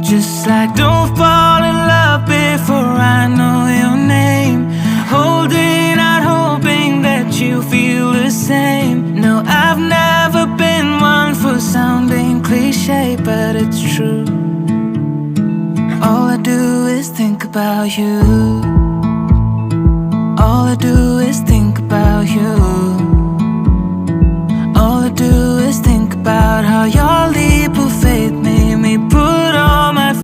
Just like don't fall in love before I know your name. Holding out, hoping that you feel the same. No, I've never been one for sounding cliche, but it's true. All I do is think about you. All I do is think